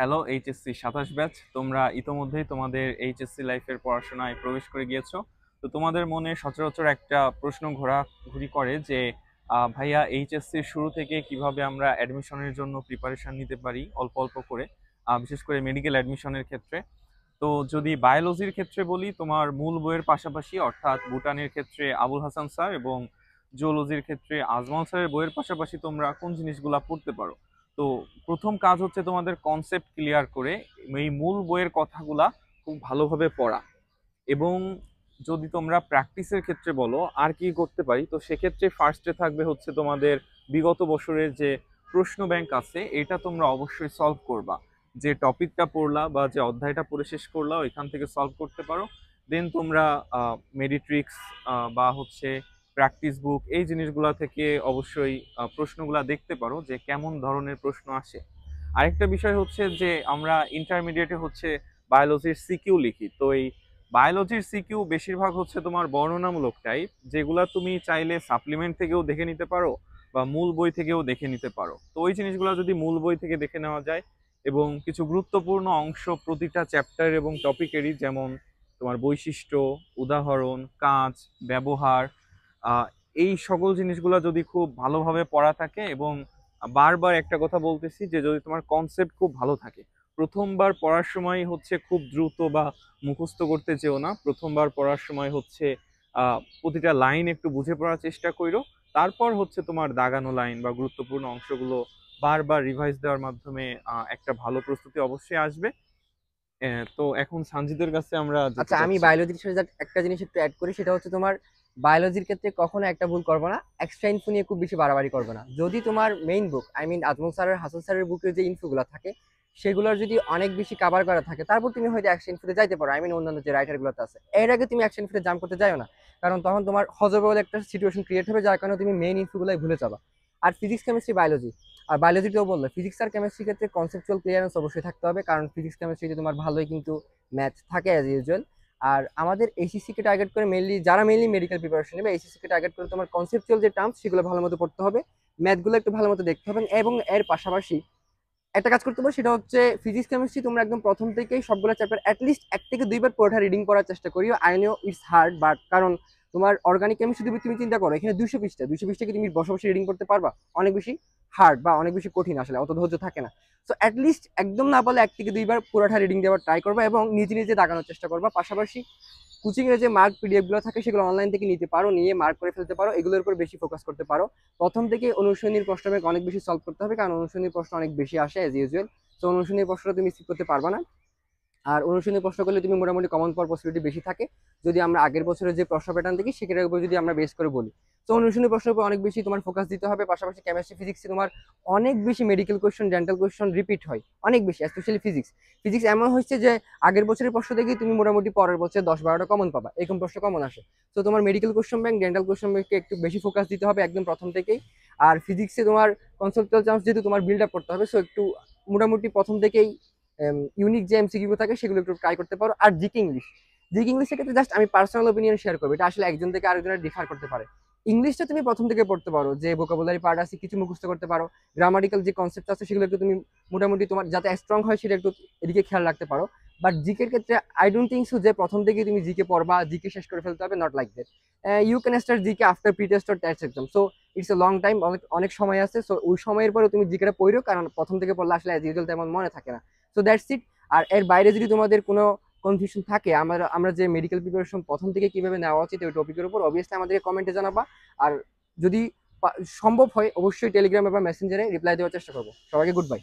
Hello HSC ২৭ batch, তোমরা ইতোমধ্যেই তোমাদের এইচএসসি লাইফের পড়াশোনায় প্রবেশ করে গিয়েছো। তো তোমাদের মনে সচরাচর একটা প্রশ্ন ঘোরাঘুরি করে যে ভাইয়া এইচএসসির শুরু থেকে কিভাবে আমরা অ্যাডমিশনের জন্য প্রিপারেশন নিতে পারি অল্প অল্প করে, বিশেষ করে মেডিকেল অ্যাডমিশনের ক্ষেত্রে। তো যদি বায়োলজির ক্ষেত্রে বলি, তোমার মূল বইয়ের পাশাপাশি অর্থাৎ বুটানের ক্ষেত্রে আবুল হাসান স্যার এবং জুওলজির ক্ষেত্রে আজমল স্যারের বইয়ের পাশাপাশি তোমরা কোন জিনিসগুলা পড়তে পারো? তো প্রথম কাজ হচ্ছে তোমাদের কনসেপ্ট ক্লিয়ার করে এই মূল বইয়ের কথাগুলা খুব ভালোভাবে পড়া। এবং যদি তোমরা প্র্যাকটিসের ক্ষেত্রে বলো আর কি করতে পারি, তো সেক্ষেত্রে ফার্স্টে থাকবে হচ্ছে তোমাদের বিগত বছরের যে প্রশ্ন ব্যাংক আছে এটা তোমরা অবশ্যই সলভ করবা। যে টপিকটা পড়লা বা যে অধ্যায়টা পড়ে শেষ করলা ওইখান থেকে সলভ করতে পারো। দেন তোমরা মেডিট্রিক্স বা হচ্ছে প্র্যাকটিস বুক এই জিনিসগুলা থেকে অবশ্যই প্রশ্নগুলা দেখতে পারো যে কেমন ধরনের প্রশ্ন আসে। আরেকটা বিষয় হচ্ছে যে আমরা ইন্টারমিডিয়েটে হচ্ছে বায়োলজির সিকিউ লিখি। তো এই বায়োলজির সিকিউ বেশিরভাগ হচ্ছে তোমার বর্ণনামূলক টাইপ, যেগুলা তুমি চাইলে সাপ্লিমেন্ট থেকেও দেখে নিতে পারো বা মূল বই থেকেও দেখে নিতে পারো। তো ওই জিনিসগুলো যদি মূল বই থেকে দেখে নেওয়া যায় এবং কিছু গুরুত্বপূর্ণ অংশ প্রতিটা চ্যাপ্টার এবং টপিকেরই, যেমন তোমার বৈশিষ্ট্য, উদাহরণ, কাজ, ব্যবহার, আহ, এই সকল জিনিসগুলো যদি খুব ভালোভাবে পড়া থাকে এবং বারবার একটা কথা বলতেছি যে যদি তোমার কনসেপ্ট খুব ভালো থাকে, প্রথমবার পড়ার সময় হচ্ছে খুব দ্রুত বা মুখস্থ করতে চেও না। প্রথমবার পড়ার সময় হচ্ছে প্রতিটা লাইন একটু বুঝে পড়ার চেষ্টা করো। তারপর হচ্ছে তোমার দাগানো লাইন বা গুরুত্বপূর্ণ অংশগুলো বারবার রিভাইজ দেওয়ার মাধ্যমে একটা ভালো প্রস্তুতি অবশ্যই আসবে। তো এখন সানজিদের কাছে আমরা যেতে আচ্ছা, আমি চাচ্ছি। বায়োলজির সাথে একটা জিনিস একটু অ্যাড করি, সেটা হচ্ছে তোমার বায়োলজির ক্ষেত্রে কখনো একটা ভুল করবে না, এক্সট্রা ইনফো নিয়ে খুব বেশি বাড়াবাড়ি করবে না। যদি তোমার main book, I mean Ajmal স্যারের, হাসান স্যারের বুকের যে ইনফোগুলো থাকে সেগুলোর যদি অনেক বেশি কাভার করা থাকে, তারপর তুমি হয়তো অ্যাকশন ইনফোতে যাইতে পারো। আই মিন অন্যান্য যে রাইটারগুলোতে আছে, এর আগে তুমি অ্যাকশন ইনফোতে জাম্প করতে যাও না, কারণ তখন তোমার হজবল একটা সিচুয়েশন ক্রিয়েট হবে, যার কারণে তুমি মেইন ইনফোগুলোই ভুলে যাবা। আর ফিজিক্স, কেমিস্ট্রি, বায়োলজি, আর বায়োলজিটাও বললো, ফিজিক্স আর কেমিস্ট্রির ক্ষেত্রে কনসেপচুয়াল ক্লিয়ারেন্স অবশ্যই থাকতে হবে, কারণ ফিজিক্স কেমিস্ট্রিতে তোমার ভালোই কিন্তু ম্যাথ থাকে অ্যাজ ইউজুয়াল। আর আমাদের এইচএসসি কে টার্গেট করে মেইনলি, যারা মেইনলি মেডিকেল প্রিপারেশন নেবে, এইচএসসি কে টার্গেট করে তোমার কনসেপচুয়াল যে টার্মস সেগুলো ভালো মতো পড়তে হবে, ম্যাথগুলো একটু ভালো মতো দেখতে হবে, এবং এর পাশাপাশি একটা কাজ করতে পারো, সেটা হচ্ছে ফিজিক্স কেমিস্ট্রি তোমরা একদম প্রথম থেকেই সবগুলো চ্যাপ্টার অ্যাটলিস্ট 1 থেকে 2 বার পড়া রিডিং করার চেষ্টা করিও। I know it's hard, but কারণ তোমার অর্গানিক কেমিস্ট্রি যদি তুমি চিন্তা করো, এখানে 200 পৃষ্ঠা কি তুমি বসে বসে রিডিং করতে পারবা? অনেক বেশি হার্ড বা অনেক বেশি কঠিন, আসলে অত ধৈর্য থাকে না। সো অ্যাটলিস্ট একদম না বলে 1 থেকে 2 বার পুরোটা রিডিং দেওয়ার ট্রাই করবা এবং নিজে নিজে দাগানোর চেষ্টা করবা। পাশাপাশি কোচিং এর যে মার্ক পিডিএফ গুলো থাকে সেগুলো অনলাইন থেকে নিতে পারো, নিয়ে মার্ক করে ফেলতে পারো, এগুলোর উপর বেশি ফোকাস করতে পারো। প্রথম থেকে অনুশীলনীর প্রশ্ন ব্যাংক অনেক বেশি সলভ করতে হবে, কারণ অনুশীলনীর প্রশ্ন অনেক বেশি আসে এজ ইউজুয়াল। তো অনুশীলনীর প্রশ্নটা তুমি স্কিপ করতে পারবা না। আর অনুশীলনী প্রশ্ন করলে তুমি মোটামুটি কমন পাওয়ার পসিবিলিটি বেশি থাকে, যদি আমরা আগের বছরের যে প্রশ্ন প্যাটার্ন দেখি সেটার উপর যদি আমরা বেস করে বলি। তো অনুশীলনী প্রশ্নের উপর অনেক বেশি তোমার ফোকাস দিতে হবে। পাশাপাশি কেমিস্ট্রি, ফিজিক্সে তোমার অনেক বেশি medical question, dental question repeat হয় অনেক বেশি, স্পেশালি ফিজিক্স। ফিজিক্স এমন হচ্ছে যে আগের বছরের প্রশ্ন দেখি তুমি মোটামুটি পরের বছর 10-12টা কমন পাবা, এরকম প্রশ্ন কমন আসে। তো তোমার medical question bank, dental question ব্যাংকে একটু বেশি ফোকাস দিতে হবে একদম প্রথম থেকেই। আর ফিজিক্সে তোমার কনসেপ্টুয়াল চান্স যেহেতু তোমার বিল্ড আপ করতে হবে, সো একটু মোটামুটি প্রথম থেকেই ইউনিক যে এমসিকিউ থাকে সেগুলো একটু ট্রাই করতে পারো। আর জিকে ইংলিশ, জিকে ইংলিশের ক্ষেত্রে জাস্ট আমি পার্সোনাল ওপিনিয়ন শেয়ার করবো, এটা আসলে একজন থেকে আরেকজনের ডিফার করতে পারে। ইংলিশটা তুমি প্রথম থেকে পড়তে পারো, যে ভোকাবুলারি পার্ট আছে কিছু মুখস্থ করতে পারো, গ্রামাটিক্যাল যে কনসেপ্ট আছে সেগুলো একটু তুমি মোটামুটি তোমার যাতে স্ট্রং হয় সেটা একটু এদিকে খেয়াল রাখতে পারো। বাট জিকের ক্ষেত্রে আই ডোন্ট থিঙ্ক সো যে প্রথম থেকে তুমি জিকে পড়বা, জিকে শেষ করে ফেলতে হবে, not like that. You can start GK after pre test or test exam, so it's a long time, অনেক অনেক সময় আছে। সো ওই সময়ের পরে তুমি জিকেটা পড়ো, কারণ প্রথম থেকে পড়লে আসলে অ্যাজ ইউজুয়াল তেমন মনে থাকে না। So that's it. আর এর বাইরে যদি তোমাদের কোনো কনফিউশন থাকে, আমরা আমরা যে মেডিকেল প্রিপারেশন প্রথম থেকে কিভাবে নেওয়া উচিত ওই টপিকের উপর, অবভিয়াসলি আমাদেরকে কমেন্টে জানাবা। আর যদি সম্ভব হয় অবশ্যই টেলিগ্রামে বা মেসেঞ্জারে রিপ্লাই দেওয়ার চেষ্টা করবো। সবাইকে গুড বাই।